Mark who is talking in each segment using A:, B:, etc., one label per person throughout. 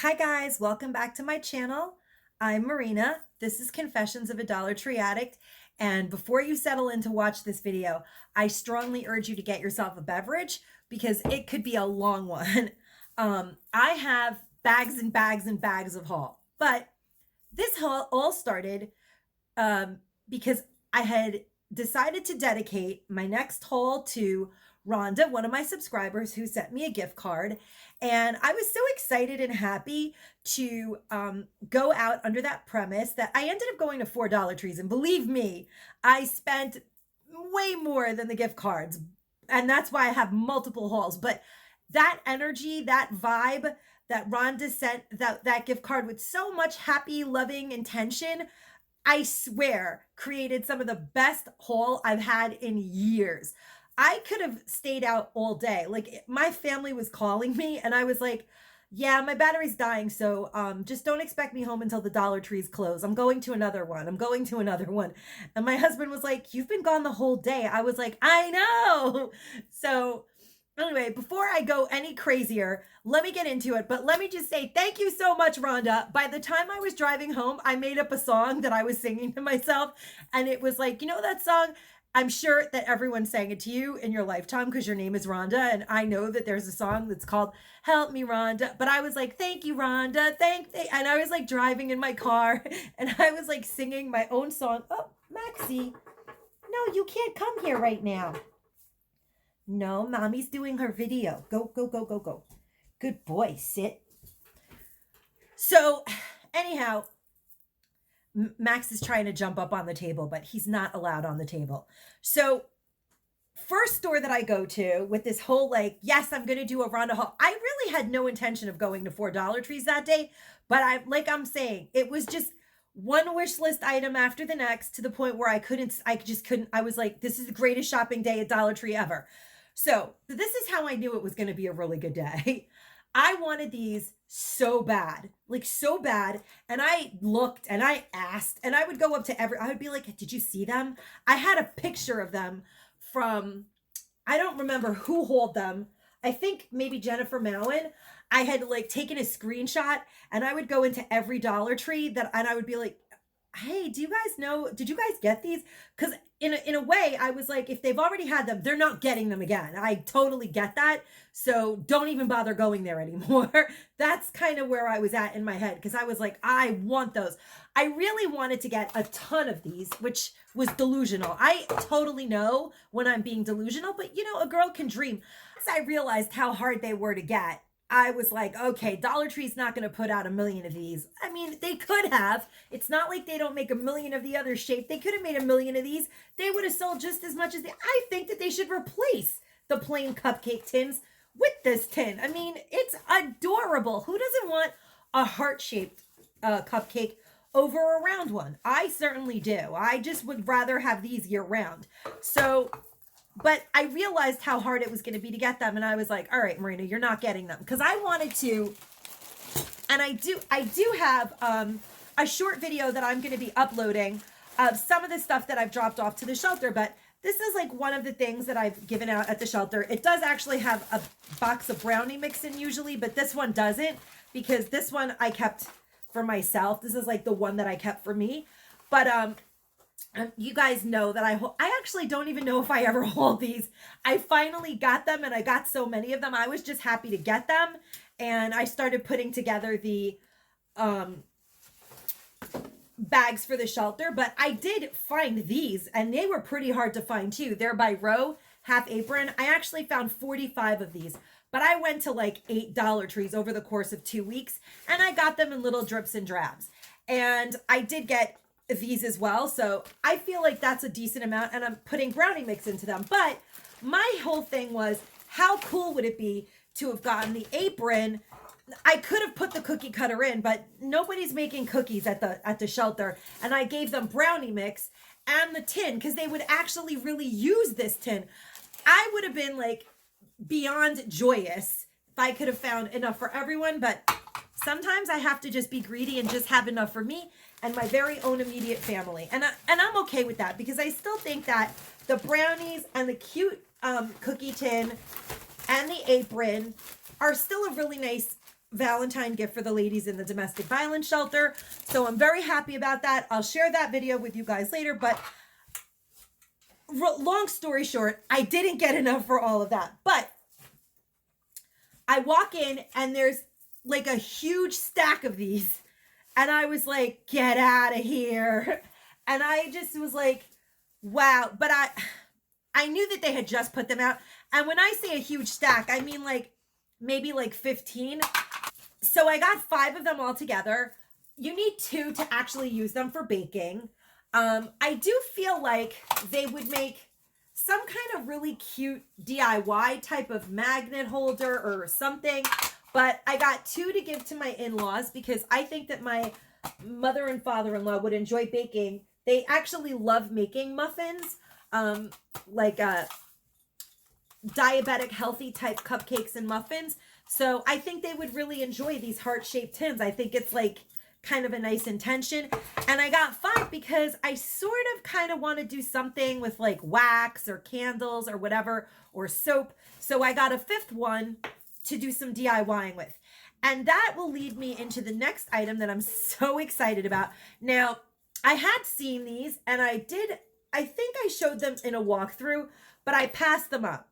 A: Hi guys, welcome back to my channel. I'm Marina. This is Confessions of a Dollar Tree Addict. And before you settle in to watch this video, I strongly urge you to get yourself a beverage because it could be a long one. I have bags and bags and bags of haul, but this haul all started because I had decided to dedicate my next haul to Rhonda, one of my subscribers who sent me a gift card. And I was so excited and happy to go out under that premise that I ended up going to $4 Trees. And believe me, I spent way more than the gift cards. And that's why I have multiple hauls. But that energy, that vibe that Rhonda sent that gift card with so much happy, loving intention, I swear, created some of the best haul I've had in years. I could have stayed out all day. Like my family was calling me and I was like, yeah, my battery's dying. So just don't expect me home until the Dollar Tree's close. I'm going to another one. I'm going to another one. And my husband was like, you've been gone the whole day. I was like, I know. So anyway, before I go any crazier, let me get into it. But let me just say thank you so much, Rhonda. By the time I was driving home, I made up a song that I was singing to myself. And it was like, you know that song? I'm sure that everyone sang it to you in your lifetime because your name is Rhonda. And I know that there's a song that's called Help Me, Rhonda. But I was like, thank you, Rhonda. And I was like driving in my car and I was like singing my own song. Oh, Maxie, no, you can't come here right now. No, mommy's doing her video. Go, go, go, go, go. Good boy, sit. So anyhow, Max is trying to jump up on the table, but he's not allowed on the table. So first store that I go to with this whole like, yes, I'm going to do a Rhonda haul. I really had no intention of going to $4 Trees that day, but I'm saying, it was just one wish list item after the next to the point where I just couldn't. I was like, this is the greatest shopping day at Dollar Tree ever. So this is how I knew it was going to be a really good day. I wanted these so bad, like so bad. And I looked and I asked and I would go up to I would be like, did you see them? I had a picture of them from, I don't remember who hauled them. I think maybe Jennifer Mowen. I had like taken a screenshot and I would go into every Dollar Tree and I would be like, hey, do you guys know, did you guys get these? Because in a way, I was like, if they've already had them, they're not getting them again. I totally get that. So don't even bother going there anymore. That's kind of where I was at in my head because I was like, I want those. I really wanted to get a ton of these, which was delusional. I totally know when I'm being delusional, but you know, a girl can dream. As I realized how hard they were to get, I was like, okay, Dollar Tree's not going to put out 1 million of these. I mean, they could have. It's not like they don't make 1 million of the other shape. They could have made 1 million of these. They would have sold just as much as I think that they should replace the plain cupcake tins with this tin. I mean, it's adorable. Who doesn't want a heart-shaped cupcake over a round one? I certainly do. I just would rather have these year round. So, but I realized how hard it was going to be to get them. And I was like, all right, Marina, you're not getting them. Because I wanted to, and I do have a short video that I'm going to be uploading of some of the stuff that I've dropped off to the shelter. But this is like one of the things that I've given out at the shelter. It does actually have a box of Brownie Mix Tin usually, but this one doesn't because this one I kept for myself. This is like the one that I kept for me. But you guys know that I actually don't even know if I ever hauled these. I finally got them and I got so many of them. I was just happy to get them. And I started putting together the bags for the shelter. But I did find these and they were pretty hard to find too. They're by Row, half apron. I actually found 45 of these. But I went to like $8 Trees over the course of 2 weeks. And I got them in little drips and drabs. And I did get these as well. So I feel like that's a decent amount and I'm putting Brownie Mix into them. But my whole thing was, how cool would it be to have gotten the apron? I could have put the cookie cutter in, but nobody's making cookies at the shelter. And I gave them Brownie Mix and the tin because they would actually really use this tin. I would have been like beyond joyous if I could have found enough for everyone, but sometimes I have to just be greedy and just have enough for me and my very own immediate family. And I'm okay with that because I still think that the brownies and the cute cookie tin and the apron are still a really nice Valentine gift for the ladies in the domestic violence shelter. So I'm very happy about that. I'll share that video with you guys later, but long story short, I didn't get enough for all of that. But I walk in and there's like a huge stack of these. And I was like, get out of here. And I just was like, wow. But I knew that they had just put them out. And when I say a huge stack, I mean like maybe like 15. So I got 5 of them all together. You need 2 to actually use them for baking. I do feel like they would make some kind of really cute DIY type of magnet holder or something. But I got 2 to give to my in-laws because I think that my mother and father-in-law would enjoy baking. They actually love making muffins, like diabetic healthy type cupcakes and muffins. So I think they would really enjoy these heart-shaped tins. I think it's like kind of a nice intention. And I got 5 because I sort of kind of want to do something with like wax or candles or whatever, or soap. So I got a 5th one to do some DIYing with. And that will lead me into the next item that I'm so excited about. Now, I had seen these and I think I showed them in a walkthrough, but I passed them up.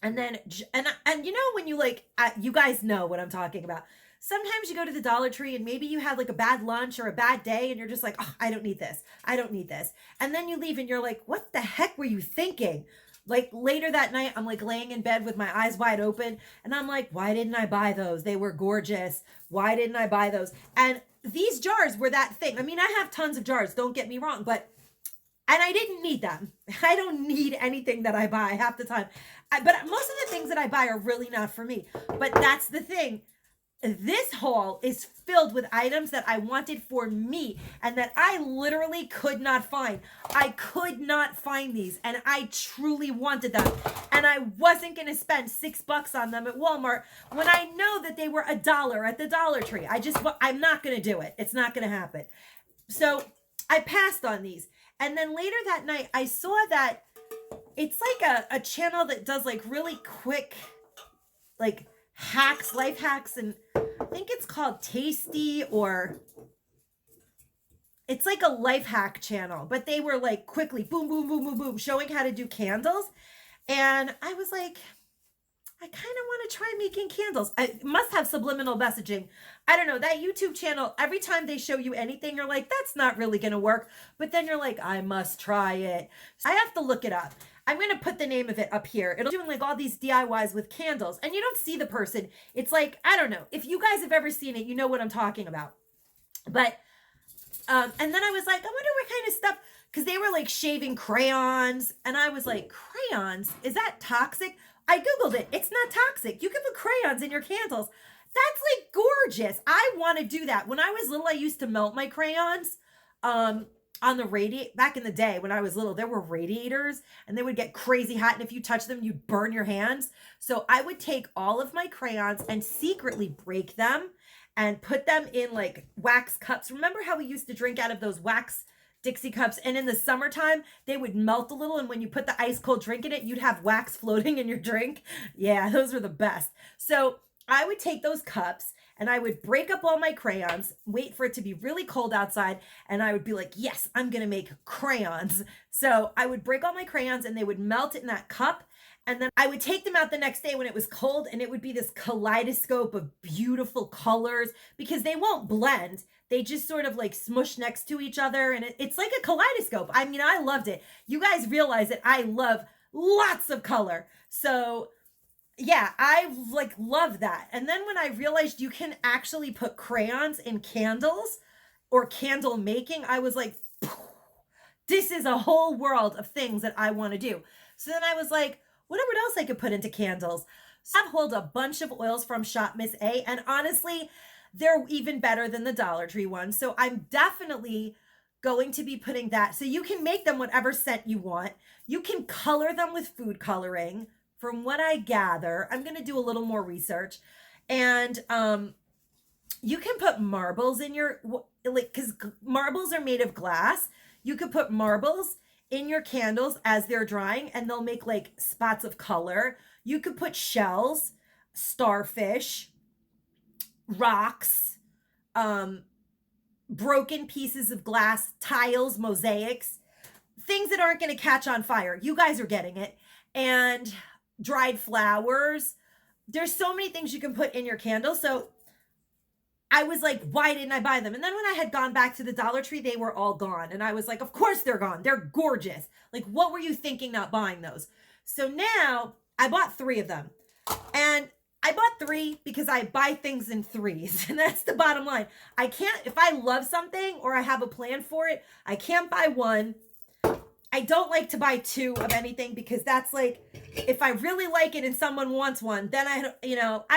A: And then, and you know, when you like, you guys know what I'm talking about. Sometimes you go to the Dollar Tree and maybe you had like a bad lunch or a bad day and you're just like, oh, I don't need this. I don't need this. And then you leave and you're like, what the heck were you thinking? Like later that night, I'm like laying in bed with my eyes wide open and I'm like, why didn't I buy those? They were gorgeous. Why didn't I buy those? And these jars were that thing. I mean, I have tons of jars, don't get me wrong, and I didn't need them. I don't need anything that I buy half the time. But most of the things that I buy are really not for me. But that's the thing. This haul is filled with items that I wanted for me and that I literally could not find. I could not find these and I truly wanted them. And I wasn't going to spend $6 on them at Walmart when I know that they were $1 at the Dollar Tree. I'm not going to do it. It's not going to happen. So I passed on these. And then later that night, I saw that it's like a channel that does like really quick, like hacks, life hacks. And I think it's called Tasty, or it's like a life hack channel, but they were like quickly boom, boom, boom, boom, boom, showing how to do candles. And I was like, I kind of want to try making candles. I must have subliminal messaging. I don't know. That YouTube channel, every time they show you anything, you're like, that's not really going to work. But then you're like, I must try it. So I have to look it up. I'm going to put the name of it up here. It'll be doing like all these DIYs with candles. And you don't see the person. It's like, I don't know. If you guys have ever seen it, you know what I'm talking about. But, and then I was like, I wonder what kind of stuff, because they were like shaving crayons. And I was like, crayons? Is that toxic? I Googled it. It's not toxic. You can put crayons in your candles. That's like gorgeous. I want to do that. When I was little, I used to melt my crayons on the radiator. Back in the day when I was little, there were radiators and they would get crazy hot. And if you touch them, you'd burn your hands. So I would take all of my crayons and secretly break them and put them in like wax cups. Remember how we used to drink out of those wax Dixie cups, and in the summertime they would melt a little, and when you put the ice cold drink in it, you'd have wax floating in your drink. Yeah, those were the best. So I would take those cups and I would break up all my crayons, wait for it to be really cold outside, and I would be like, yes, I'm gonna make crayons. So I would break all my crayons and they would melt in that cup, and then I would take them out the next day when it was cold, and it would be this kaleidoscope of beautiful colors, because they won't blend. They just sort of like smush next to each other, and it's like a kaleidoscope. I mean, I loved it. You guys realize that I love lots of color. So yeah, I like love that. And then when I realized you can actually put crayons in candles or candle making, I was like, this is a whole world of things that I want to do. So then I was like, what else I could put into candles? So I hold a bunch of oils from Shop Miss A, and honestly, they're even better than the Dollar Tree ones. So I'm definitely going to be putting that. So you can make them whatever scent you want. You can color them with food coloring. From what I gather, I'm going to do a little more research. And you can put marbles in your, like, because marbles are made of glass. You could put marbles in your candles as they're drying, and they'll make like spots of color. You could put shells, starfish, rocks, broken pieces of glass, tiles, mosaics, things that aren't going to catch on fire. You guys are getting it. And dried flowers. There's so many things you can put in your candle. So I was like, why didn't I buy them? And then when I had gone back to the Dollar Tree, they were all gone. And I was like, of course they're gone. They're gorgeous. Like, what were you thinking not buying those? So now I bought 3 of them. And I bought 3 because I buy things in threes. And that's the bottom line. I can't, if I love something or I have a plan for it, I can't buy 1. I don't like to buy 2 of anything because that's like, if I really like it and someone wants one, then I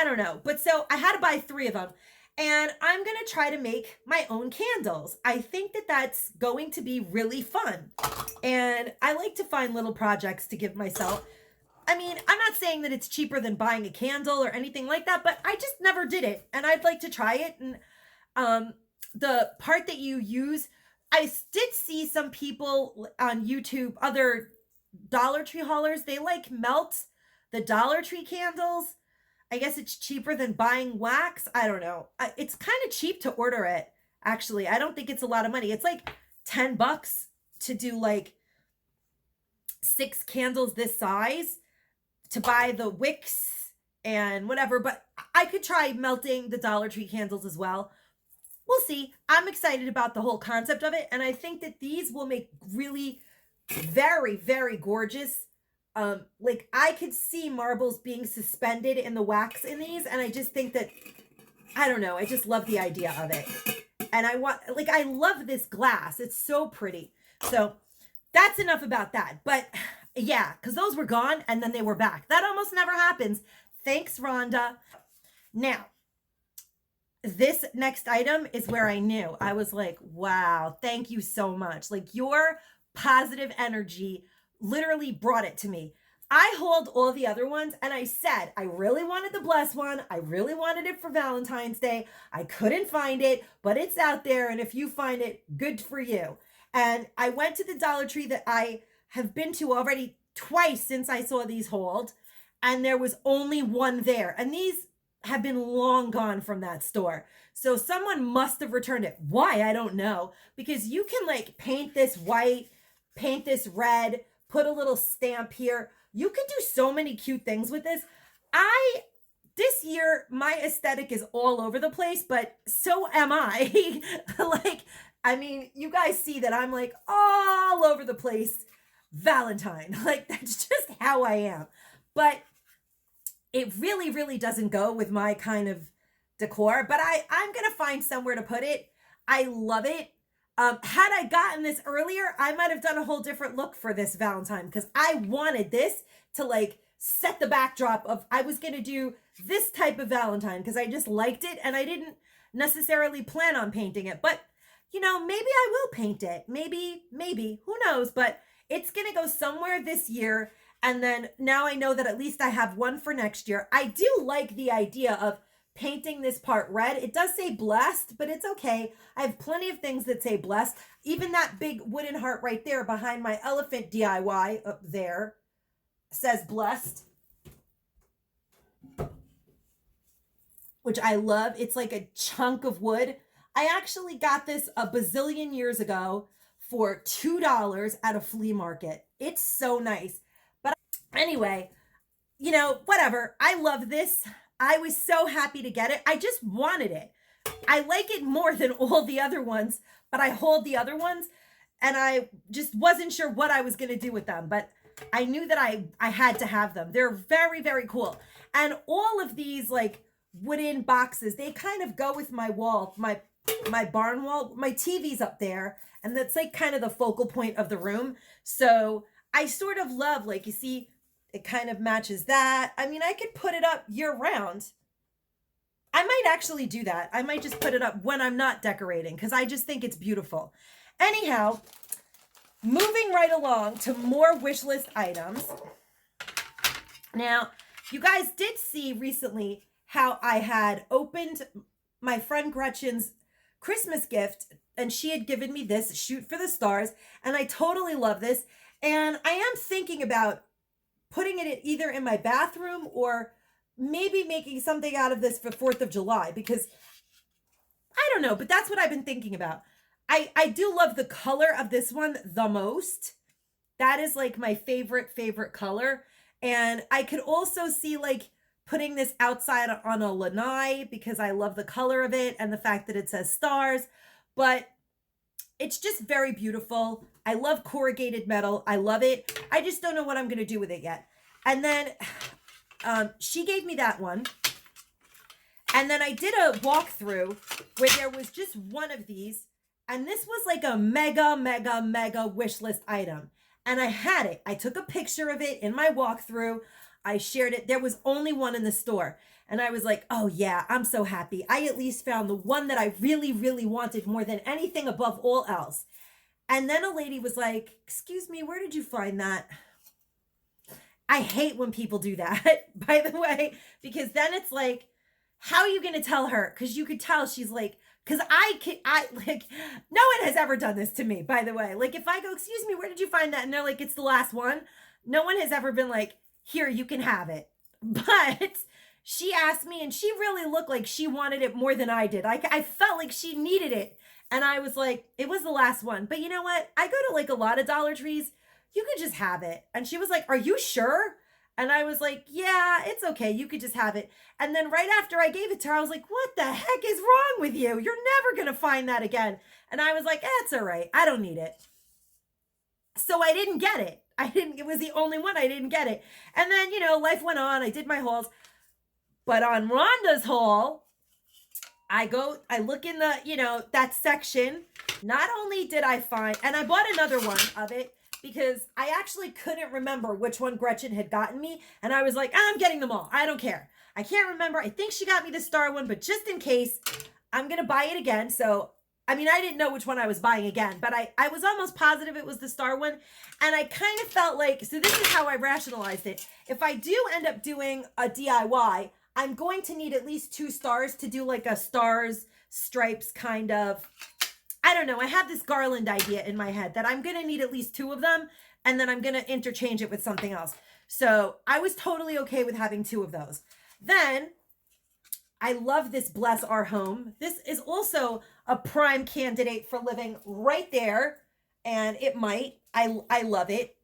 A: don't know. But so I had to buy 3 of them. And I'm going to try to make my own candles. I think that that's going to be really fun. And I like to find little projects to give myself. I mean, I'm not saying that it's cheaper than buying a candle or anything like that, but I just never did it. And I'd like to try it. And the part that you use, I did see some people on YouTube, other Dollar Tree haulers, they like melt the Dollar Tree candles. I guess it's cheaper than buying wax. I don't know. It's kind of cheap to order it, actually. I don't think it's a lot of money. It's like $10 to do like 6 candles this size, to buy the wicks and whatever. But I could try melting the Dollar Tree candles as well. We'll see. I'm excited about the whole concept of it. And I think that these will make really very, very gorgeous. Like I could see marbles being suspended in the wax in these. And I just think that, I don't know. I just love the idea of it. And I love this glass. It's so pretty. So that's enough about that. But yeah, because those were gone and then they were back. That almost never happens. Thanks, Rhonda. Now, this next item is where I knew. I was like, wow, thank you so much. Like your positive energy literally brought it to me. I hauled all the other ones and I said, I really wanted the Bless one. I really wanted it for Valentine's Day. I couldn't find it, but it's out there. And if you find it, good for you. And I went to the Dollar Tree that I have been to already twice since I saw these hauled. And there was only one there. And these have been long gone from that store. So someone must have returned it. Why? I don't know. Because you can like paint this white, paint this red, put a little stamp here. You can do so many cute things with this. This year, my aesthetic is all over the place, but so am I. Like, I mean, you guys see that I'm like all over the place Valentine. Like, that's just how I am. But it really, really doesn't go with my kind of decor. But I'm going to find somewhere to put it. I love it. Had I gotten this earlier, I might have done a whole different look for this Valentine because I wanted this to like set the backdrop of, I was going to do this type of Valentine because I just liked it and I didn't necessarily plan on painting it. But, you know, maybe I will paint it. Maybe, who knows? But it's going to go somewhere this year. And then now I know that at least I have one for next year. I do like the idea of painting this part red. It does say blessed, but it's okay. I have plenty of things that say blessed. Even that big wooden heart right there behind my elephant DIY up there says blessed, which I love. It's like a chunk of wood. I actually got this a bazillion years ago for $2 at a flea market. It's so nice. But anyway, you know, whatever. I love this. I was so happy to get it. I just wanted it. I like it more than all the other ones, but I hauled the other ones and I just wasn't sure what I was going to do with them, but I knew that I had to have them. They're very, very cool. And all of these like wooden boxes, they kind of go with my wall, my barn wall. My TV's up there and that's like kind of the focal point of the room. So I sort of love, like, you see, it kind of matches that. I mean, I could put it up year round. I might actually do that. I might just put it up when I'm not decorating because I just think it's beautiful. Anyhow, moving right along to more wish list items. Now, you guys did see recently how I had opened my friend Gretchen's Christmas gift and she had given me this Shoot for the Stars and I totally love this. And I am thinking about putting it either in my bathroom or maybe making something out of this for 4th of July, because I don't know, but that's what I've been thinking about. I do love the color of this one the most. That is like my favorite color. And I could also see like putting this outside on a lanai because I love the color of it and the fact that it says stars. But it's just very beautiful. I love corrugated metal. I love it. I just don't know what I'm going to do with it yet. And then she gave me that one. And then I did a walkthrough where there was just one of these. And this was like a mega wish list item. And I had it. I took a picture of it in my walkthrough. I shared it. There was only one in the store. And I was like, oh yeah, I'm so happy. I at least found the one that I really wanted more than anything above all else. And then a lady was like, excuse me, where did you find that? I hate when people do that, by the way, because then it's like, how are you going to tell her? Because you could tell she's like, because I like, no one has ever done this to me, by the way. Like if I go, excuse me, where did you find that? And they're like, it's the last one. No one has ever been like, here, you can have it. But she asked me and she really looked like she wanted it more than I did. I felt like she needed it. And I was like, it was the last one. But you know what? I go to like a lot of Dollar Trees. You could just have it. And she was like, are you sure? And I was like, yeah, it's okay. You could just have it. And then right after I gave it to her, I was like, what the heck is wrong with you? You're never going to find that again. And I was like, it's all right. I don't need it. So I didn't get it. It was the only one. I didn't get it. And then, you know, life went on. I did my hauls. But on Rhonda's haul, I look in the, you know, that section. Not only did I find, and I bought another one of it because I actually couldn't remember which one Gretchen had gotten me. And I was like, I'm getting them all. I don't care. I can't remember. I think she got me the star one, but just in case, I'm going to buy it again. So, I mean, I didn't know which one I was buying again, but I was almost positive it was the star one. And I kind of felt like, so this is how I rationalized it. If I do end up doing a DIY, I'm going to need at least 2 stars to do like a stars, stripes kind of, I don't know. I have this garland idea in my head that I'm going to need at least 2 of them. And then I'm going to interchange it with something else. So I was totally okay with having 2 of those. Then I love this Bless Our Home. This is also a prime candidate for living right there. And it might. I love it.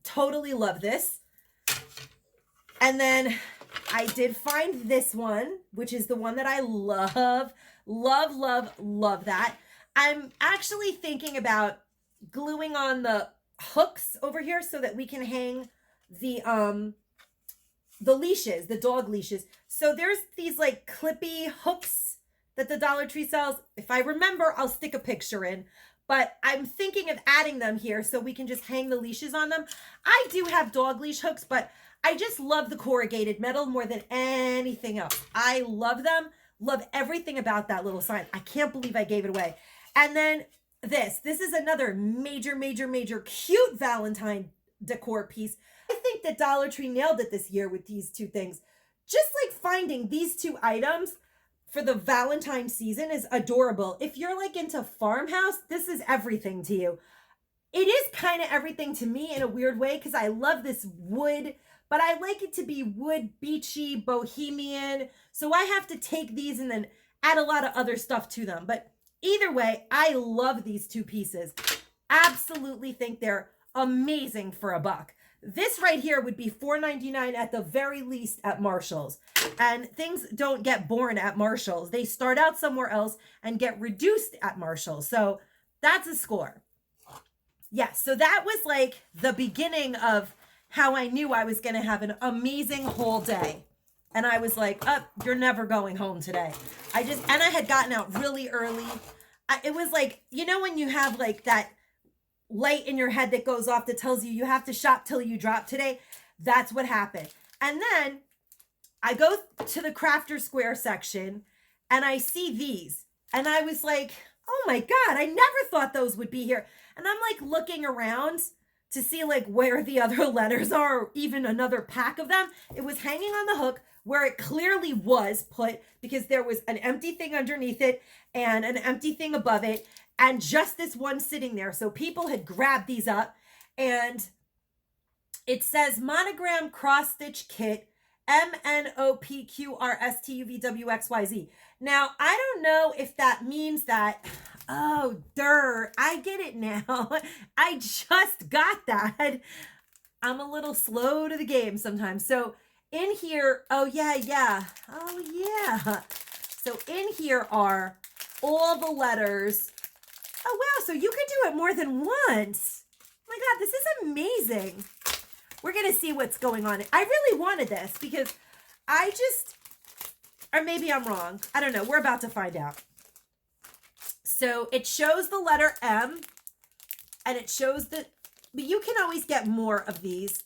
A: Totally love this. And then I did find this one, which is the one that I love. Love that. I'm actually thinking about gluing on the hooks over here so that we can hang the leashes, the dog leashes. So there's these like clippy hooks that the Dollar Tree sells. If I remember, I'll stick a picture in. But I'm thinking of adding them here so we can just hang the leashes on them. I do have dog leash hooks, but I just love the corrugated metal more than anything else. I love them. Love everything about that little sign. I can't believe I gave it away. And then this is another major cute Valentine decor piece. I think that Dollar Tree nailed it this year with these 2 things. Just like finding these 2 items for the Valentine season is adorable. If you're like into farmhouse, this is everything to you. It is kind of everything to me in a weird way because I love this wood, but I like it to be wood, beachy, bohemian. So I have to take these and then add a lot of other stuff to them. But either way, I love these 2 pieces. Absolutely think they're amazing for $1. This right here would be $4.99 at the very least at Marshall's. And things don't get born at Marshall's. They start out somewhere else and get reduced at Marshall's. So that's a score. Yes, so that was like the beginning of how I knew I was going to have an amazing whole day. And I was like, oh, you're never going home today. And I had gotten out really early. It was like, you know, when you have like that light in your head that goes off that tells you have to shop till you drop today. That's what happened. And then I go to the Crafter Square section and I see these. And I was like, oh my God, I never thought those would be here. And I'm like looking around to see like where the other letters are, or even another pack of them. It was hanging on the hook where it clearly was put because there was an empty thing underneath it and an empty thing above it and just this one sitting there. So people had grabbed these up and it says monogram cross stitch kit MNOPQRSTUVWXYZ. Now, I don't know if that means that, oh, I get it now. I just got that. I'm a little slow to the game sometimes. So in here, oh yeah. So in here are all the letters. Oh wow, so you can do it more than once. Oh my God, this is amazing. We're gonna see what's going on. I really wanted this because or maybe I'm wrong. I don't know. We're about to find out. So it shows the letter M, and it shows but you can always get more of these.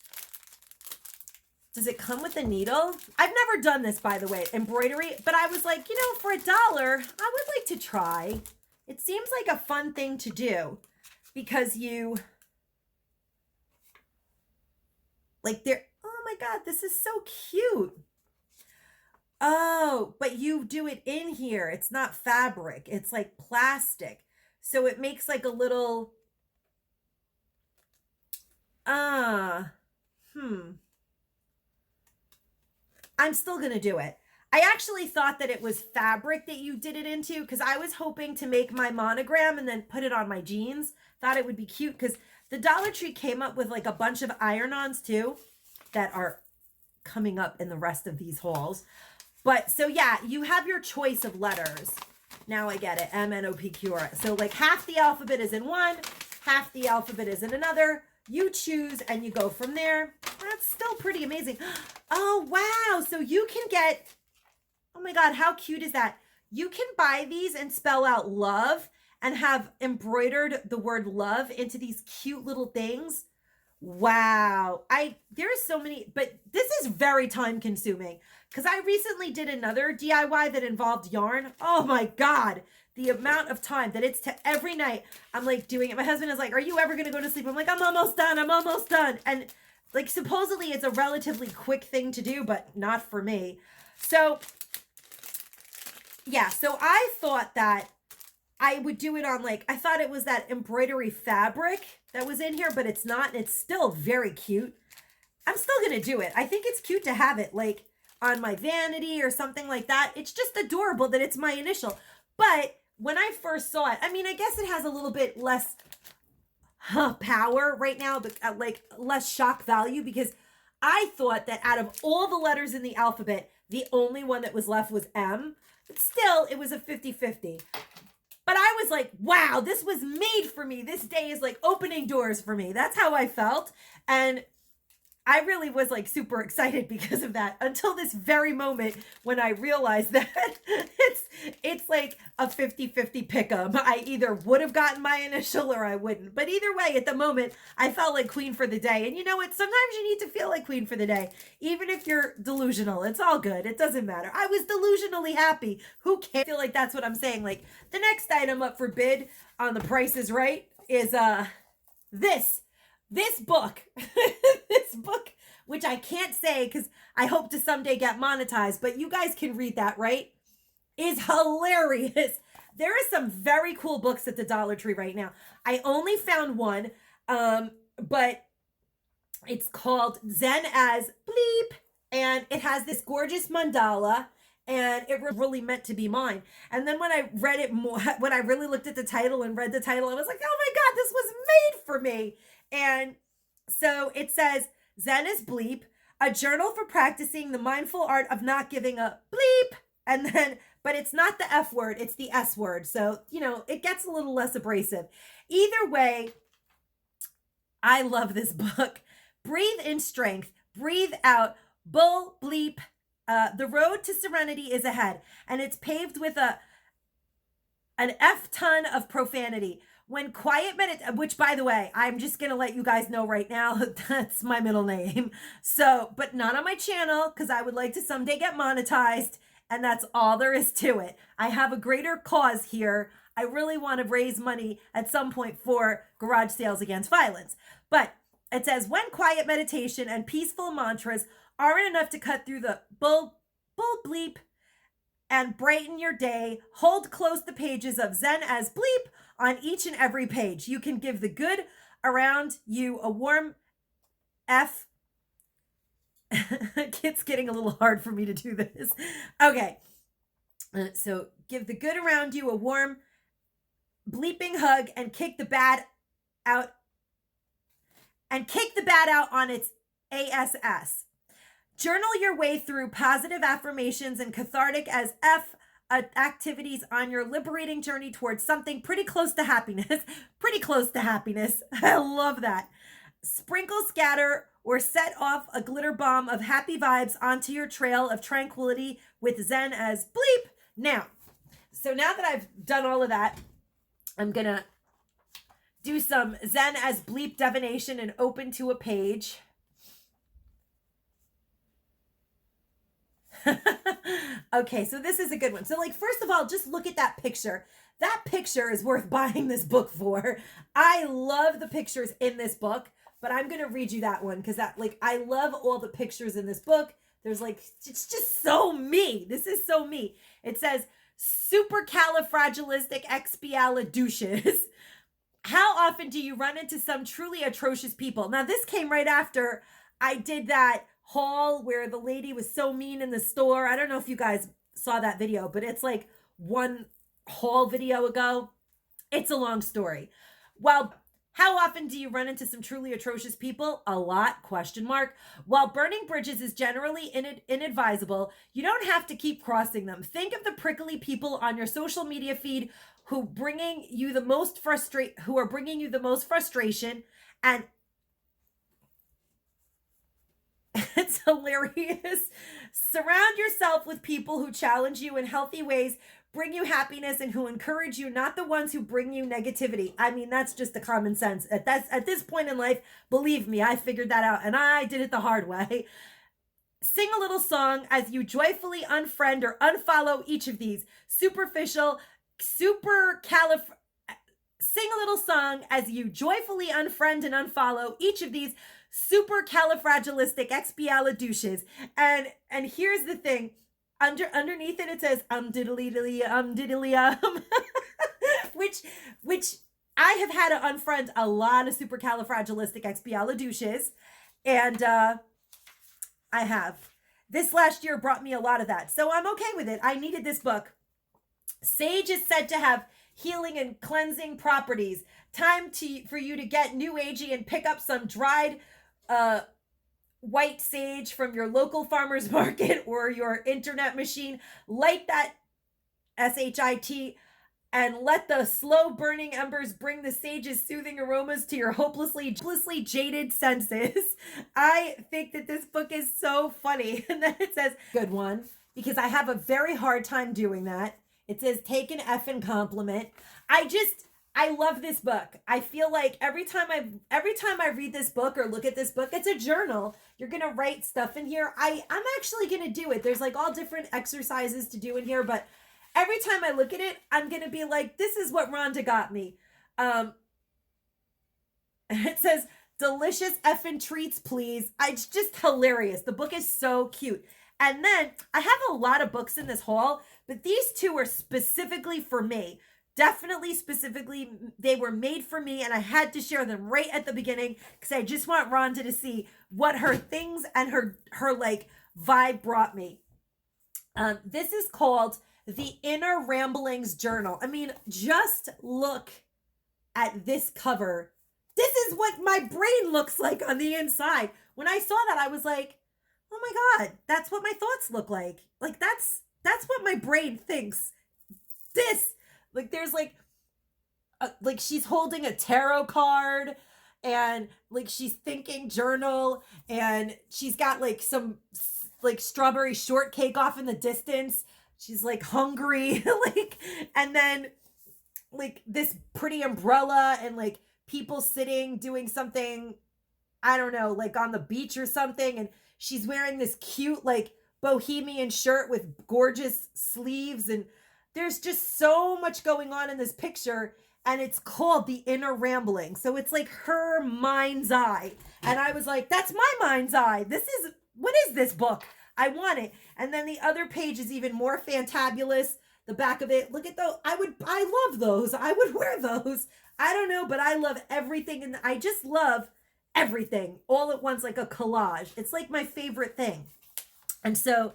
A: Does it come with a needle? I've never done this, by the way, embroidery, but I was like, for $1, I would like to try. It seems like a fun thing to do because oh my God, this is so cute. Oh, but you do it in here. It's not fabric. It's like plastic. So it makes like a little, I'm still going to do it. I actually thought that it was fabric that you did it into because I was hoping to make my monogram and then put it on my jeans. Thought it would be cute because the Dollar Tree came up with like a bunch of iron-ons too that are coming up in the rest of these hauls. But so yeah, you have your choice of letters. Now I get it. MNOPQR. So like half the alphabet is in one, half the alphabet is in another. You choose and you go from there. That's still pretty amazing. Oh, wow. So you can get, oh my God, how cute is that? You can buy these and spell out love and have embroidered the word love into these cute little things. Wow. There's so many, but this is very time consuming because I recently did another DIY that involved yarn. Oh my God. The amount of time that it's to every night I'm like doing it. My husband is like, are you ever going to go to sleep? I'm like, I'm almost done. I'm almost done. And like, supposedly it's a relatively quick thing to do, but not for me. So yeah, so I thought that I would do it on I thought it was that embroidery fabric that was in here, but it's not. And it's still very cute. I'm still going to do it. I think it's cute to have it like on my vanity or something like that. It's just adorable that it's my initial. But when I first saw it, I mean, I guess it has a little bit less power right now, but like less shock value because I thought that out of all the letters in the alphabet, the only one that was left was M. But still, it was a 50-50. But I was like, wow, this was made for me. This day is like opening doors for me. That's how I felt. And I really was like super excited because of that until this very moment when I realized that it's like a 50-50 pick'em. I either would have gotten my initial or I wouldn't. But either way, at the moment, I felt like queen for the day. And you know what? Sometimes you need to feel like queen for the day. Even if you're delusional, it's all good. It doesn't matter. I was delusionally happy. Who cares? I feel like that's what I'm saying. Like the next item up for bid on The Price is Right is this book, this book, which I can't say because I hope to someday get monetized, but you guys can read that, right? Is hilarious. There are some very cool books at the Dollar Tree right now. I only found one, but it's called Zen as Bleep, and it has this gorgeous mandala, and it was really meant to be mine. And then when I read it more, when I really looked at the title and read the title, I was like, oh my God, this was made for me. And so it says, Zen is Bleep, a journal for practicing the mindful art of not giving a bleep. And then, but it's not the F word, it's the S word. So, it gets a little less abrasive. Either way, I love this book. Breathe in strength, breathe out, bull bleep. The road to serenity is ahead, and it's paved with an F ton of profanity. When quiet which by the way, I'm just going to let you guys know right now, that's my middle name. So, but not on my channel because I would like to someday get monetized. And that's all there is to it. I have a greater cause here. I really want to raise money at some point for garage sales against violence. But it says, when quiet meditation and peaceful mantras aren't enough to cut through the bull bleep and brighten your day, hold close the pages of Zen as Bleep on each and every page. You can give the good around you a warm F It's getting a little hard for me to do this. Okay. So give the good around you a warm bleeping hug and kick the bad out on its ass. Journal your way through positive affirmations and cathartic as F activities on your liberating journey towards something pretty close to happiness. Pretty close to happiness. I love that. Sprinkle, scatter, or set off a glitter bomb of happy vibes onto your trail of tranquility with Zen as bleep. Now that I've done all of that, I'm going to do some Zen as bleep divination and open to a page. Okay, so this is a good one. So like, first of all, just look at that picture. That picture is worth buying this book for. I love the pictures in this book, but I'm going to read you that one because I love all the pictures in this book. There's it's just so me. This is so me. It says, supercalifragilisticexpialidocious. How often do you run into some truly atrocious people? Now, this came right after I did that haul where the lady was so mean in the store. I don't know if you guys saw that video, but it's like one haul video ago. It's a long story. Well, how often do you run into some truly atrocious people? A lot, ? While burning bridges is generally inadvisable, you don't have to keep crossing them. Think of the prickly people on your social media feed who are bringing you the most frustration, and it's hilarious. Surround yourself with people who challenge you in healthy ways, bring you happiness, and who encourage you, not the ones who bring you negativity. I mean, that's just the common sense. At this point in life, believe me, I figured that out, and I did it the hard way. Sing a little song as you joyfully unfriend or unfollow each of these sing a little song as you joyfully unfriend and unfollow each of these supercalifragilisticexpialidocious. And here's the thing. Underneath it says diddly which I have had to unfriend a lot of supercalifragilisticexpialidocious, and I have. This last year brought me a lot of that, so I'm okay with it. I needed this book. Sage is said to have healing and cleansing properties. Time for you to get new agey and pick up some dried white sage from your local farmer's market or your internet machine. Light that SHIT and let the slow burning embers bring the sage's soothing aromas to your hopelessly jaded senses. I think that this book is so funny. And then it says, good one, because I have a very hard time doing that. It says, take an effing compliment. I love this book. I feel like every time I read this book or look at this book, it's a journal. You're going to write stuff in here. I'm actually going to do it. There's like all different exercises to do in here, but every time I look at it, I'm going to be like, this is what Rhonda got me. It says, delicious effing treats, please. It's just hilarious. The book is so cute. And then I have a lot of books in this haul, but these two are specifically for me. Definitely specifically, they were made for me, and I had to share them right at the beginning because I just want Rhonda to see what her things and her like vibe brought me. This is called The Inner Ramblings Journal. I mean, just look at this cover. This is what my brain looks like on the inside. When I saw that, I was like, oh my God, that's what my thoughts look like. Like that's what my brain thinks. Like there's like she's holding a tarot card, and like she's thinking journal, and she's got like some like strawberry shortcake off in the distance. She's like hungry, like, and then like this pretty umbrella and like people sitting doing something, I don't know, like on the beach or something, and she's wearing this cute like bohemian shirt with gorgeous sleeves, and there's just so much going on in this picture, and it's called The Inner Rambling. So it's like her mind's eye. And I was like, that's my mind's eye. What is this book? I want it. And then the other page is even more fantabulous. The back of it, look at those. I love those. I would wear those. I don't know, but I love everything. And I just love everything all at once, like a collage. It's like my favorite thing. And so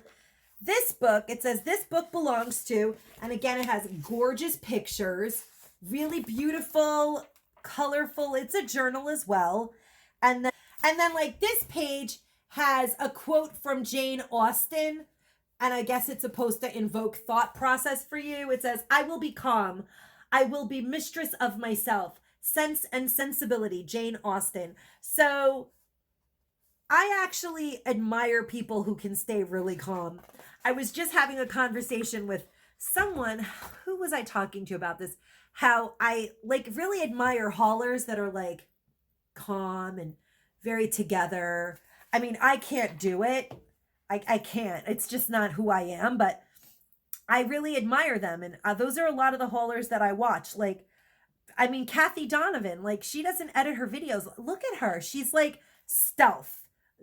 A: this book, it says this book belongs to, and again, it has gorgeous pictures, really beautiful, colorful. It's a journal as well. And then like this page has a quote from Jane Austen. And I guess it's supposed to invoke thought process for you. It says, I will be calm. I will be mistress of myself. Sense and Sensibility, Jane Austen. So I actually admire people who can stay really calm. I was just having a conversation with someone. Who was I talking to about this? How I like really admire haulers that are like calm and very together. I mean, I can't do it. I can't. It's just not who I am, but I really admire them. And those are a lot of the haulers that I watch. Like, I mean, Kathy Donovan, like she doesn't edit her videos. Look at her. She's like stealth.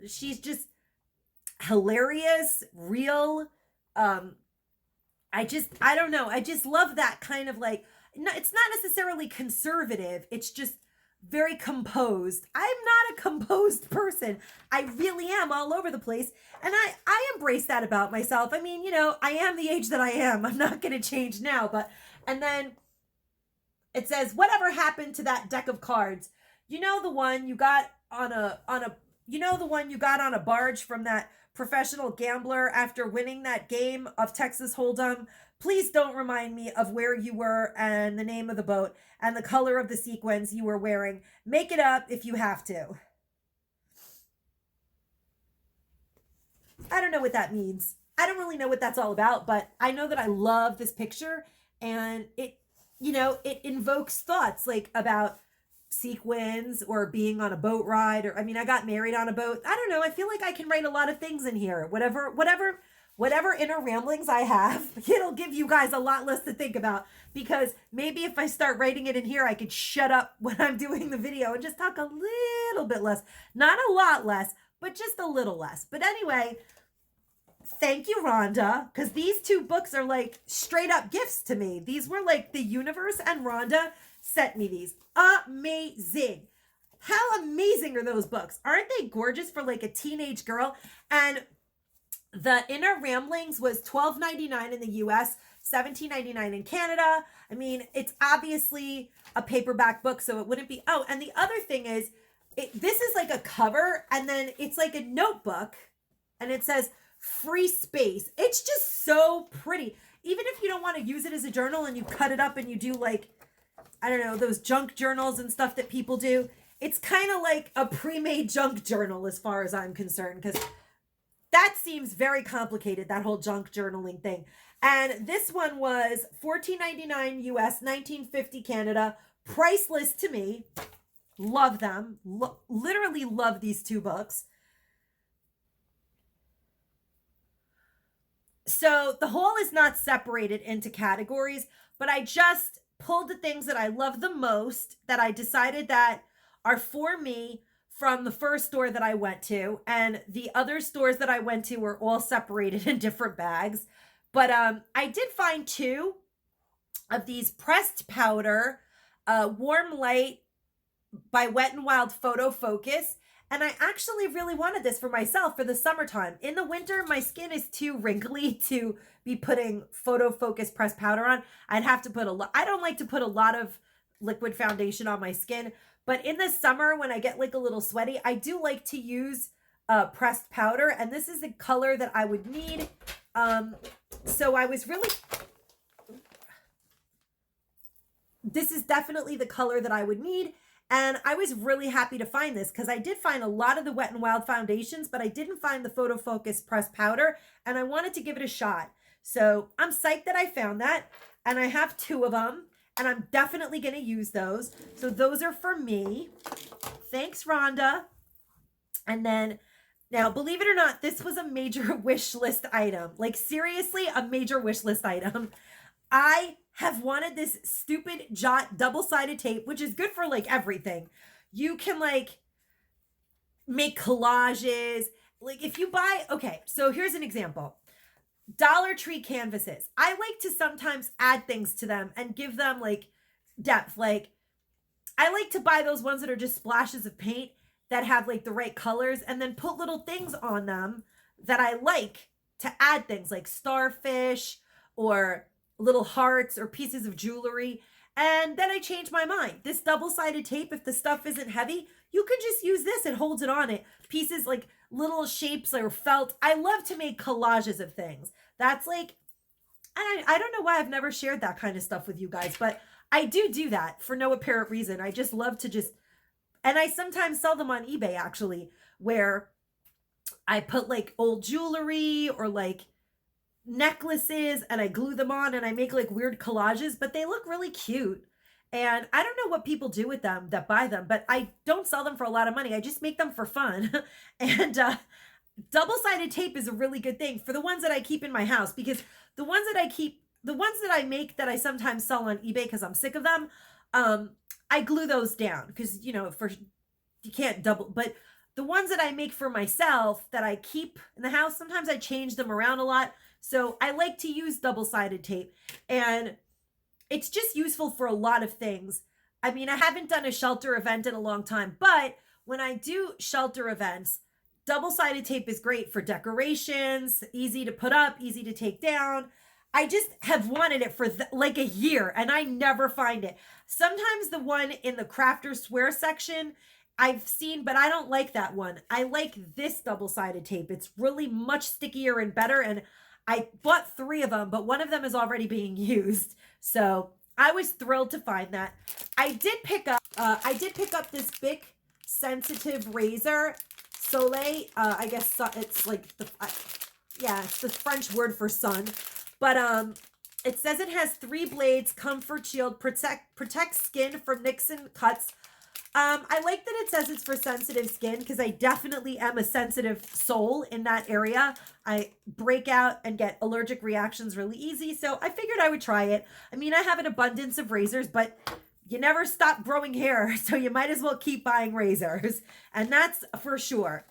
A: She's just hilarious, real. I don't know. I just love that kind of like, no, it's not necessarily conservative. It's just very composed. I'm not a composed person. I really am all over the place. And I embrace that about myself. I mean, you know, I am the age that I am. I'm not going to change now, but, and then it says, whatever happened to that deck of cards? You know, the one you got on a barge from that professional gambler after winning that game of Texas Hold'em. Please don't remind me of where you were and the name of the boat and the color of the sequins you were wearing. Make it up if you have to. I don't know what that means. I don't really know what that's all about, but I know that I love this picture, and it, you know, it invokes thoughts like about sequins or being on a boat ride, or I mean, I got married on a boat. I don't know. I feel like I can write a lot of things in here. Whatever inner ramblings I have, it'll give you guys a lot less to think about, because maybe if I start writing it in here, I could shut up when I'm doing the video and just talk a little bit less. Not a lot less, but just a little less. But anyway, thank you, Rhonda, because these two books are like straight up gifts to me. These were like the universe, and Rhonda sent me these. Amazing. How amazing are those books? Aren't they gorgeous for like a teenage girl? And the Inner Ramblings was $12.99 in the US, $17.99 in Canada. I mean, it's obviously a paperback book, so it wouldn't be. Oh, and the other thing is, this is like a cover, and then it's like a notebook, and it says free space. It's just so pretty. Even if you don't want to use it as a journal and you cut it up and you do like, I don't know, those junk journals and stuff that people do, it's kind of like a pre-made junk journal as far as I'm concerned, because that seems very complicated, that whole junk journaling thing. And this one was $14.99 US, $19.50 Canada. Priceless to me. Love them. Literally love these two books. So the haul is not separated into categories, but I just pulled the things that I love the most, that I decided that are for me, from the first store that I went to, and the other stores that I went to were all separated in different bags. But I did find two of these pressed powder, Warm Light by Wet n Wild Photo Focus. And I actually really wanted this for myself for the summertime. In the winter, my skin is too wrinkly to be putting Photo Focus pressed powder on. I'd have to put I don't like to put a lot of liquid foundation on my skin. But in the summer, when I get like a little sweaty, I do like to use pressed powder. And this is the color that I would need. So I was really... This is definitely the color that I would need. And I was really happy to find this, because I did find a lot of the Wet n Wild foundations, but I didn't find the Photo Focus pressed powder. And I wanted to give it a shot. So I'm psyched that I found that. And I have two of them. And I'm definitely going to use those. So those are for me. Thanks, Rhonda. And then, now, believe it or not, this was a major wish list item. Like, seriously, a major wish list item. I have wanted this stupid Jot double-sided tape, which is good for, like, everything. You can, like, make collages. Like, if you buy... Okay, so here's an example. Dollar Tree canvases. I like to sometimes add things to them and give them like depth. Like, I like to buy those ones that are just splashes of paint. that have like the right colors, and then put little things on them that I like to add things like starfish or little hearts or pieces of jewelry. And then I change my mind. This double-sided tape, if the stuff isn't heavy, you could just use this. It holds it on it. Pieces like little shapes or felt. I love to make collages of things. That's like, I don't know why I've never shared that kind of stuff with you guys, but I do that for no apparent reason. I just love to just, and I sometimes sell them on eBay actually, where I put like old jewelry or like necklaces and I glue them on and I make like weird collages, but they look really cute. And I don't know what people do with them that buy them, but I don't sell them for a lot of money. I just make them for fun. And double-sided tape is a really good thing for the ones that I keep in my house, because the ones that I make that I sometimes sell on eBay because I'm sick of them, I glue those down because, you know, you can't double, but the ones that I make for myself that I keep in the house, sometimes I change them around a lot. So I like to use double-sided tape, and it's just useful for a lot of things. I mean, I haven't done a shelter event in a long time, but when I do shelter events, double-sided tape is great for decorations, easy to put up, easy to take down. I just have wanted it for like a year and I never find it. Sometimes the one in the Crafter Square section I've seen, but I don't like that one. I like this double-sided tape. It's really much stickier and better, and I bought 3 of them, but one of them is already being used. So I was thrilled to find that. I did pick up this Bic sensitive razor, Soleil. I guess it's like it's the French word for sun. But it says it has 3 blades, comfort shield, protect skin from nicks and cuts. I like that it says it's for sensitive skin because I definitely am a sensitive soul in that area. I break out and get allergic reactions really easy, so I figured I would try it. I mean, I have an abundance of razors, but you never stop growing hair, so you might as well keep buying razors, and that's for sure.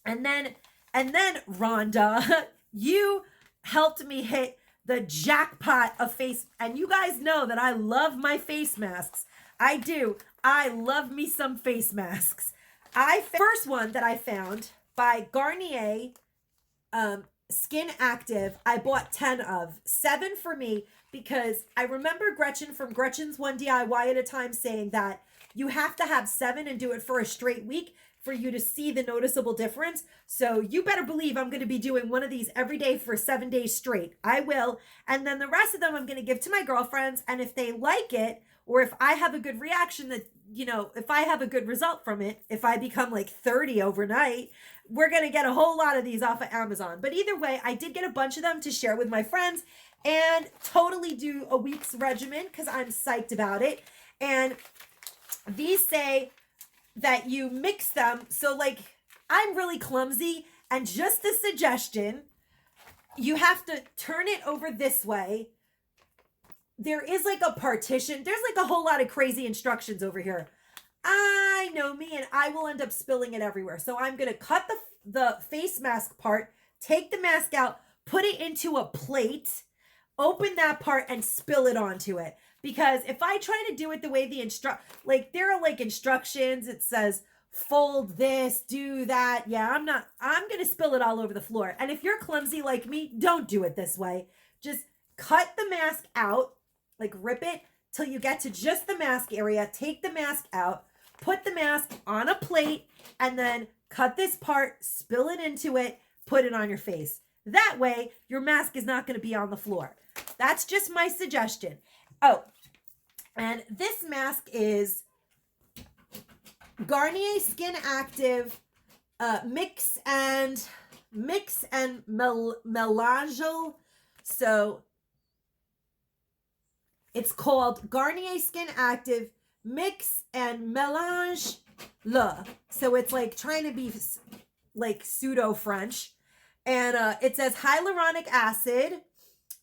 A: And then Rhonda, you helped me hit the jackpot of face, and you guys know that I love my face masks. I do. I love me some face masks. First one that I found by Garnier Skin Active, I bought 10 of. 7 for me because I remember Gretchen from Gretchen's One DIY at a time saying that you have to have 7 and do it for a straight week for you to see the noticeable difference. So you better believe I'm going to be doing one of these every day for 7 days straight. I will. And then the rest of them I'm going to give to my girlfriends. And if they like it, or if I have a good reaction that, you know, if I have a good result from it, if I become like 30 overnight, we're going to get a whole lot of these off of Amazon. But either way, I did get a bunch of them to share with my friends and totally do a week's regimen because I'm psyched about it. And these say that you mix them. So like, I'm really clumsy, and just a suggestion, you have to turn it over this way. There is like a partition. There's like a whole lot of crazy instructions over here. I know me, and I will end up spilling it everywhere. So I'm going to cut the face mask part, take the mask out, put it into a plate, open that part, and spill it onto it. Because if I try to do it the way there are like instructions, it says fold this, do that. Yeah, I'm going to spill it all over the floor. And if you're clumsy like me, don't do it this way. Just cut the mask out. Like rip it till you get to just the mask area. Take the mask out, put the mask on a plate, and then cut this part, spill it into it, put it on your face. That way, your mask is not going to be on the floor. That's just my suggestion. Oh, and this mask is Garnier Skin Active Mix and Melange. So it's called Garnier Skin Active Mix and Melange Le. So it's like trying to be like pseudo French. And it says hyaluronic acid,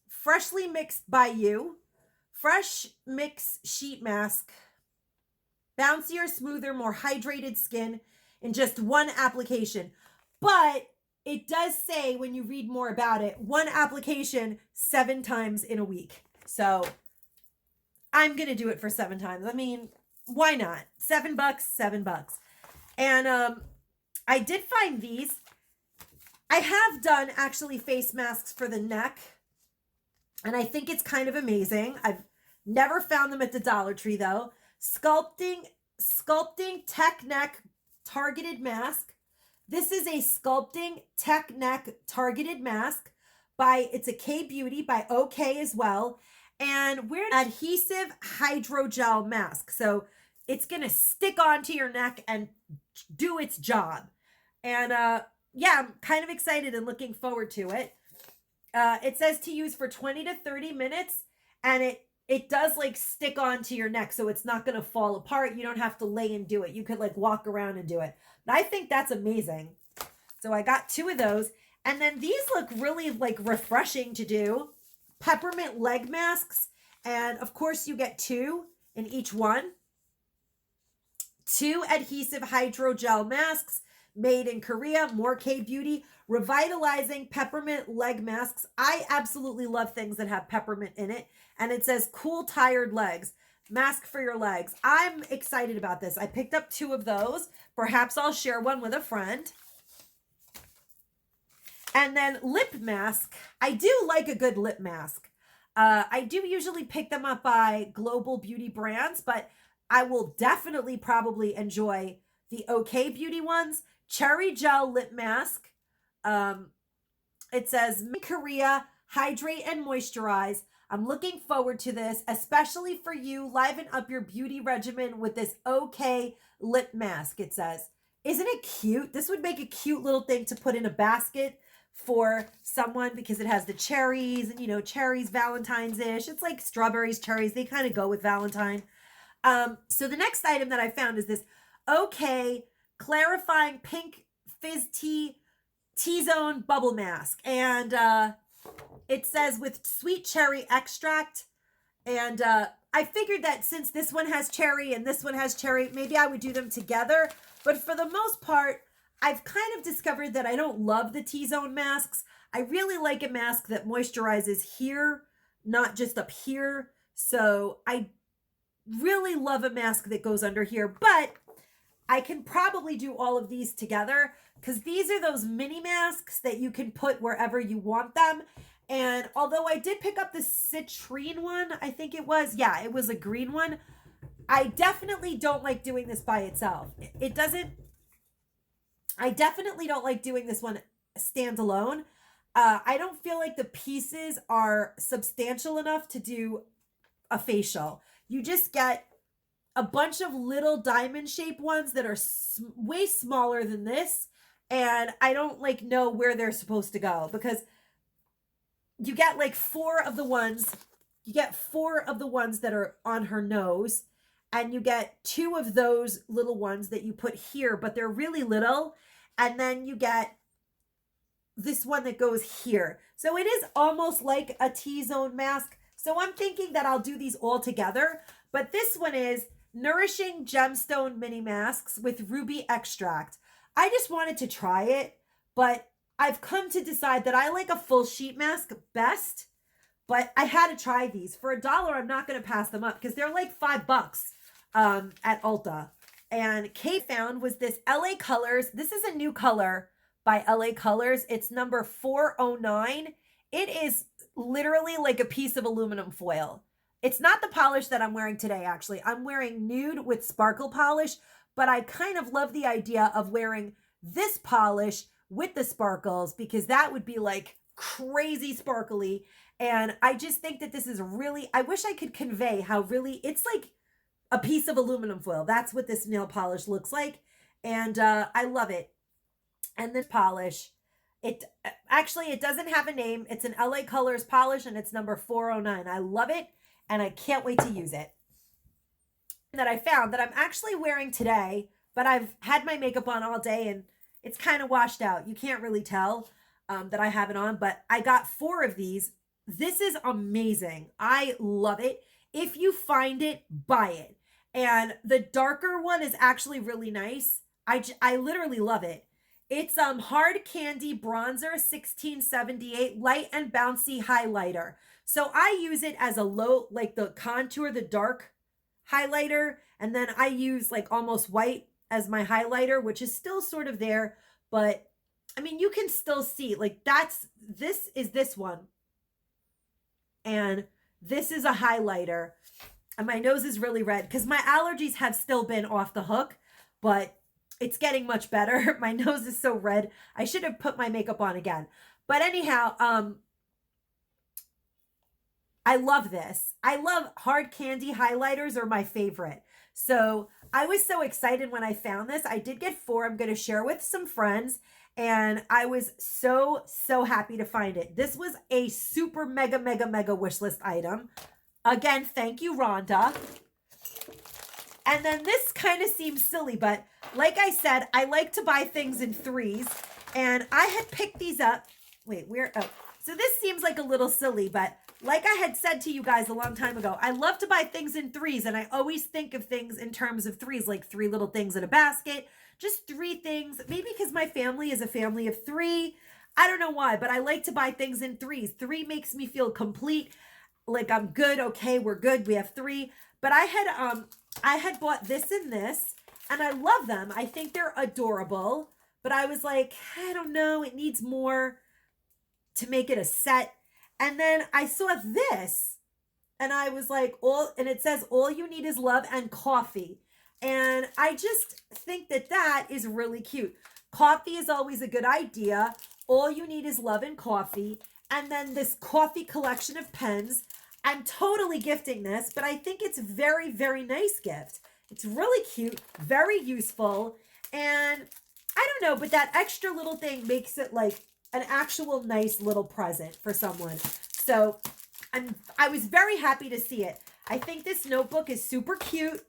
A: freshly mixed by you, fresh mix sheet mask, bouncier, smoother, more hydrated skin in just one application. But it does say when you read more about it, one application 7 times in a week. So I'm going to do it for 7 times. I mean, why not? $7, $7. And I did find these. I have done actually face masks for the neck, and I think it's kind of amazing. I've never found them at the Dollar Tree though. Sculpting Tech Neck Targeted Mask. This is a Sculpting Tech Neck Targeted Mask it's a K Beauty by OK as well. And we're adhesive hydrogel mask. So it's going to stick onto your neck and do its job. And yeah, I'm kind of excited and looking forward to it. It says to use for 20 to 30 minutes, and it does like stick onto your neck, so it's not going to fall apart. You don't have to lay and do it. You could like walk around and do it. I think that's amazing. So I got 2 of those. And then these look really like refreshing to do. Peppermint leg masks. And of course you get 2 in each one. 2 adhesive hydrogel masks made in Korea. More K Beauty. Revitalizing peppermint leg masks. I absolutely love things that have peppermint in it. And it says cool tired legs. Mask for your legs. I'm excited about this. I picked up 2 of those. Perhaps I'll share one with a friend. And then lip mask. I do like a good lip mask. I do usually pick them up by global beauty brands, but I will definitely probably enjoy the OK Beauty ones. Cherry Gel Lip Mask. It says, Korea, hydrate and moisturize. I'm looking forward to this, especially for you. Liven up your beauty regimen with this OK lip mask, it says. Isn't it cute? This would make a cute little thing to put in a basket for someone because it has the cherries and, you know, cherries, Valentine's-ish. It's like strawberries, cherries. They kind of go with Valentine. So the next item that I found is this OK Clarifying Pink Fizz T-Zone Bubble Mask. And it says with sweet cherry extract. And I figured that since this one has cherry and this one has cherry, maybe I would do them together. But for the most part, I've kind of discovered that I don't love the T-zone masks. I really like a mask that moisturizes here, not just up here. So I really love a mask that goes under here, but I can probably do all of these together because these are those mini masks that you can put wherever you want them. And although I did pick up the citrine one, I think it was, yeah, it was a green one. I definitely don't like doing this by itself. I definitely don't like doing this one standalone. I don't feel like the pieces are substantial enough to do a facial. You just get a bunch of little diamond shaped ones that are way smaller than this. And I don't like know where they're supposed to go because you get like 4 of the ones that are on her nose. And you get 2 of those little ones that you put here, but they're really little. And then you get this one that goes here. So it is almost like a T-zone mask. So I'm thinking that I'll do these all together. But this one is Nourishing Gemstone Mini Masks with Ruby Extract. I just wanted to try it, but I've come to decide that I like a full sheet mask best. But I had to try these. For $1, I'm not going to pass them up because they're like $5 at Ulta. And Kate found was this LA Colors. This is a new color by LA Colors. It's number 409. It is literally like a piece of aluminum foil. It's not the polish that I'm wearing today, actually. I'm wearing nude with sparkle polish, but I kind of love the idea of wearing this polish with the sparkles because that would be like crazy sparkly. And I just think that this is really, I wish I could convey how really, it's like a piece of aluminum foil. That's what this nail polish looks like. And I love it. And this polish, it doesn't have a name. It's an LA Colors polish and it's number 409. I love it and I can't wait to use it. That I found that I'm actually wearing today, but I've had my makeup on all day and it's kind of washed out. You can't really tell that I have it on, but I got 4 of these. This is amazing. I love it. If you find it, buy it. And the darker one is actually really nice. I literally love it. It's Hard Candy Bronzer 1678 Light and Bouncy Highlighter. So I use it as a low, like the contour, the dark highlighter. And then I use like almost white as my highlighter, which is still sort of there, but I mean, you can still see, like, this is this one. And this is a highlighter. And my nose is really red because my allergies have still been off the hook, but it's getting much better. My nose is so red. I should have put my makeup on again. But anyhow, I love this. I love hard candy highlighters are my favorite. So I was so excited when I found this. I did get 4. I'm going to share with some friends. And I was so, so happy to find it. This was a super mega, mega, mega wish list item. Again, thank you, Rhonda. And then this kind of seems silly, but like I said, I like to buy things in 3s. And I had picked these up. Wait, where? Oh, so this seems like a little silly, but like I had said to you guys a long time ago, I love to buy things in 3s. And I always think of things in terms of 3s, like 3 little things in a basket. Just 3 things, maybe because my family is a family of 3. I don't know why, but I like to buy things in 3s. 3 makes me feel complete, like I'm good. Okay, we're good. We have 3. But I had bought this and this, and I love them. I think they're adorable. But I was like, I don't know. It needs more to make it a set. And then I saw this, and I was like, and it says, all you need is love and coffee. And I just think that that is really cute. Coffee is always a good idea. All you need is love and coffee. And then this coffee collection of pens. I'm totally gifting this, but I think it's very, very nice gift. It's really cute, very useful. And I don't know, but that extra little thing makes it like an actual nice little present for someone. So I was very happy to see it. I think this notebook is super cute.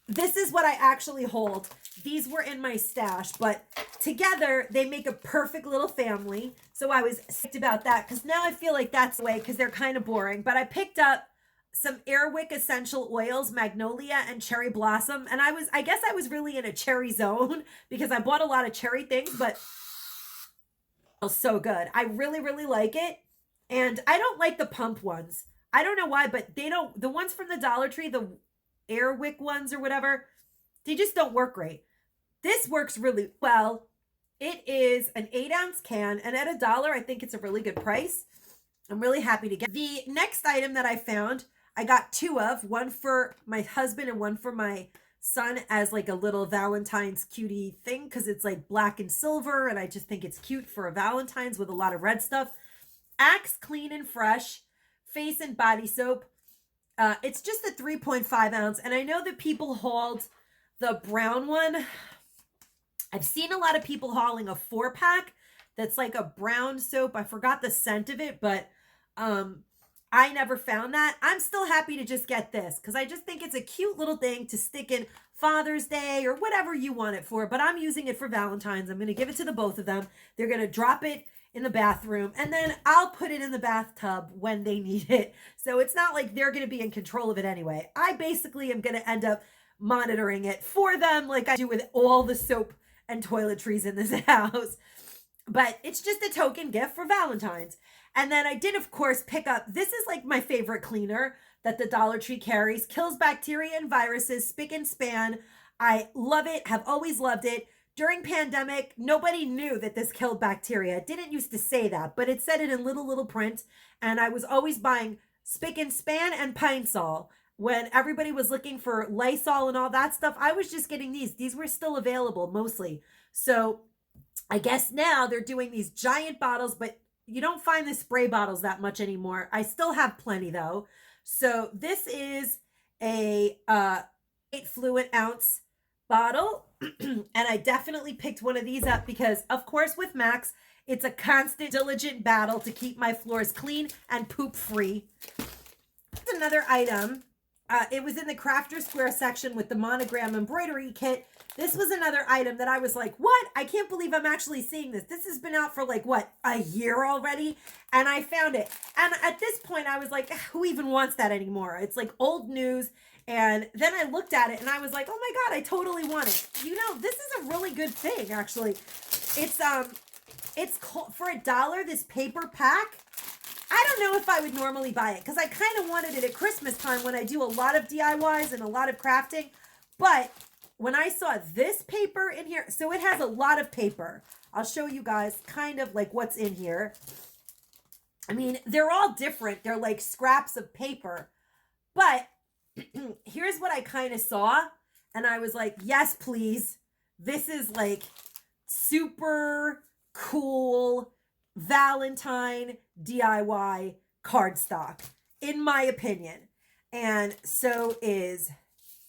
A: This is what I actually hold. These were in my stash, but together they make a perfect little family. So I was psyched about that because now I feel like that's the way because they're kind of boring. But I picked up some Airwick essential oils, magnolia and cherry blossom. And I guess I was really in a cherry zone because I bought a lot of cherry things, but it smells so good. I really, really like it. And I don't like the pump ones. I don't know why, but the ones from the Dollar Tree, the Airwick ones or whatever, they just don't work great. This works really well. It is an 8-ounce can, and at $1, I think it's a really good price. I'm really happy to get the next item that I found. I got 2 of, one for my husband and one for my son as like a little Valentine's cutie thing because it's like black and silver, and I just think it's cute for a Valentine's with a lot of red stuff. Axe Clean and Fresh face and body soap. It's just a 3.5 ounce. And I know that people hauled the brown one. I've seen a lot of people hauling a 4-pack that's like a brown soap. I forgot the scent of it, but I never found that. I'm still happy to just get this because I just think it's a cute little thing to stick in Father's Day or whatever you want it for. But I'm using it for Valentine's. I'm going to give it to the both of them. They're going to drop it in the bathroom, and then I'll put it in the bathtub when they need it. So it's not like they're going to be in control of it anyway. I basically am going to end up monitoring it for them like I do with all the soap and toiletries in this house. But it's just a token gift for Valentine's. And then I did, of course, pick up, this is like my favorite cleaner that the Dollar Tree carries. Kills bacteria and viruses, spick and span. I love it, have always loved it. During pandemic, nobody knew that this killed bacteria. It didn't used to say that, but it said it in little print. And I was always buying Spick and Span and Pine Sol. When everybody was looking for Lysol and all that stuff, I was just getting these. These were still available mostly. So I guess now they're doing these giant bottles, but you don't find the spray bottles that much anymore. I still have plenty though. So this is a 8 fluid ounce bottle. And I definitely picked one of these up because, of course, with Max, it's a constant, diligent battle to keep my floors clean and poop free. That's another item. It was in the Crafter Square section with the monogram embroidery kit. This was another item that I was like, what? I can't believe I'm actually seeing this. This has been out for like, what, a year already? And I found it. And at this point, I was like, who even wants that anymore? It's like old news. And then I looked at it and I was like, oh my God, I totally want it. You know, this is a really good thing, actually. It's called, for $1, this paper pack. I don't know if I would normally buy it because I kind of wanted it at Christmas time when I do a lot of DIYs and a lot of crafting. But when I saw this paper in here, so it has a lot of paper. I'll show you guys kind of like what's in here. I mean, they're all different. They're like scraps of paper. But here's what I kind of saw. And I was like, yes, please. This is like super cool Valentine DIY cardstock, in my opinion. And so is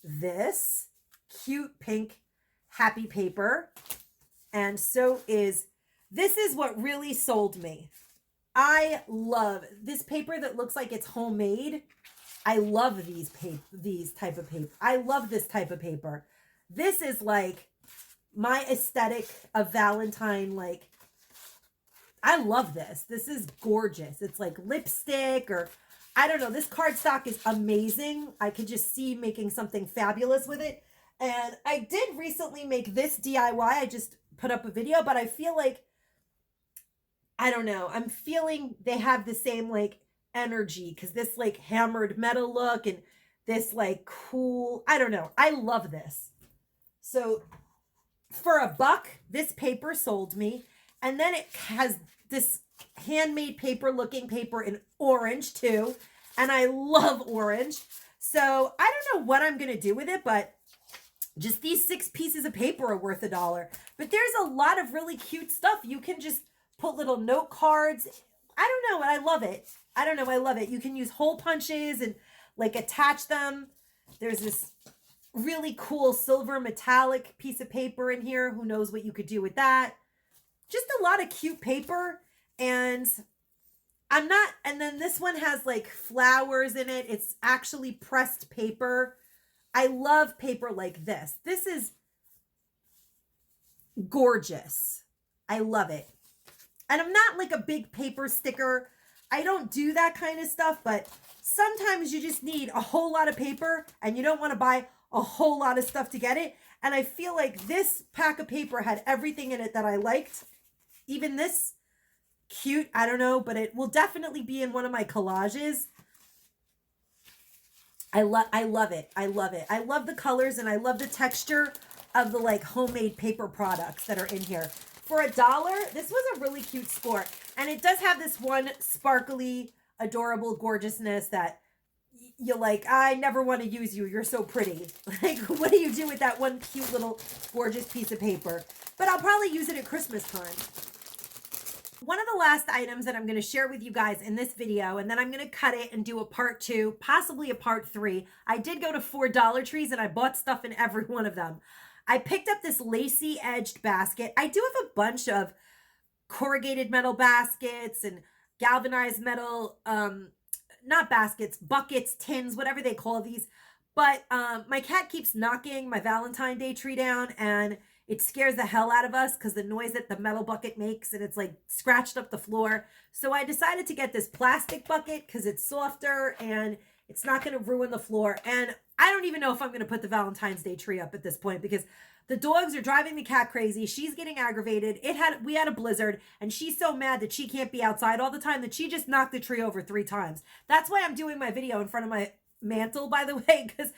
A: this cute pink happy paper. And so is, this is what really sold me. I love this paper that looks like it's homemade. I love these type of paper. I love this type of paper. This is like my aesthetic of Valentine. Like, I love this. This is gorgeous. It's like lipstick, or I don't know. This cardstock is amazing. I could just see making something fabulous with it. And I did recently make this DIY. I just put up a video, but I feel like, I don't know. I'm feeling they have the same like energy, because this like hammered metal look and this like cool, I don't know. I love this. So for $1, this paper sold me. And then it has this handmade paper looking paper in orange too. And I love orange. So I don't know what I'm going to do with it, but just these 6 pieces of paper are worth $1. But there's a lot of really cute stuff. You can just put little note cards. I don't know. I love it. I don't know. I love it. You can use hole punches and like attach them. There's this really cool silver metallic piece of paper in here. Who knows what you could do with that? Just a lot of cute paper. And and then this one has like flowers in it. It's actually pressed paper. I love paper like this. This is gorgeous. I love it. And I'm not like a big paper sticker. I don't do that kind of stuff, but sometimes you just need a whole lot of paper and you don't want to buy a whole lot of stuff to get it. And I feel like this pack of paper had everything in it that I liked. Even this cute, I don't know, but it will definitely be in one of my collages. I love it. I love it. I love the colors and I love the texture of the like homemade paper products that are in here. For $1, this was a really cute score. And it does have this one sparkly, adorable gorgeousness that you're like, I never want to use you. You're so pretty. Like, what do you do with that one cute little gorgeous piece of paper? But I'll probably use it at Christmas time. One of the last items that I'm going to share with you guys in this video, and then I'm going to cut it and do a part 2, possibly a part 3. I did go to 4 Dollar Trees and I bought stuff in every one of them. I picked up this lacy edged basket. I do have a bunch of corrugated metal baskets and galvanized metal, not baskets, buckets, tins, whatever they call these. But my cat keeps knocking my Valentine Day tree down, and it scares the hell out of us because the noise that the metal bucket makes, and it's like scratched up the floor. So I decided to get this plastic bucket because it's softer and it's not going to ruin the floor. And I don't even know if I'm going to put the Valentine's Day tree up at this point because the dogs are driving the cat crazy. She's getting aggravated. We had a blizzard, and she's so mad that she can't be outside all the time that she just knocked the tree over 3 times. That's why I'm doing my video in front of my mantle, by the way, because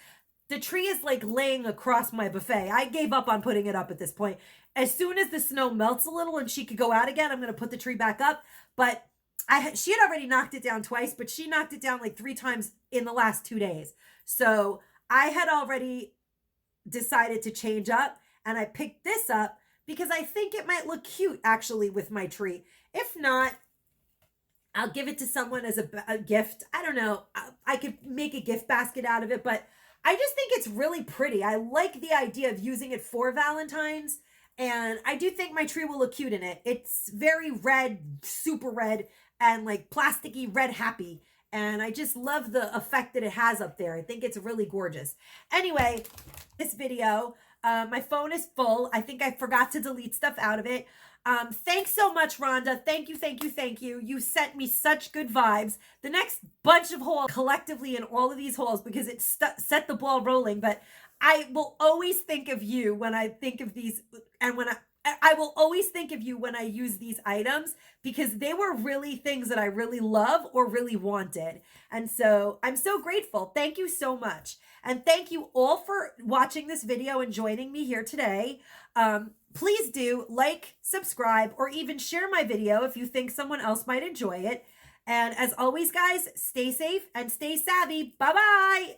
A: the tree is like laying across my buffet. I gave up on putting it up at this point. As soon as the snow melts a little and she could go out again, I'm going to put the tree back up. But she had already knocked it down twice, but she knocked it down like 3 times in the last 2 days. So I had already decided to change up, and I picked this up because I think it might look cute actually with my tree. If not, I'll give it to someone as a gift. I don't know. I could make a gift basket out of it, but I just think it's really pretty. I like the idea of using it for Valentine's, and I do think my tree will look cute in it. It's very red, super red, and like plasticky red happy. And I just love the effect that it has up there. I think it's really gorgeous. Anyway, this video, my phone is full. I think I forgot to delete stuff out of it. Thanks so much, Rhonda. Thank you, thank you, thank you. You sent me such good vibes. The next bunch of hauls collectively in all of these hauls, because it set the ball rolling. But I will always think of you when I think of these, and when I will always think of you when I use these items because they were really things that I really love or really wanted. And so I'm so grateful. Thank you so much. And thank you all for watching this video and joining me here today. Please do like, subscribe, or even share my video if you think someone else might enjoy it. And as always, guys, stay safe and stay savvy. Bye-bye.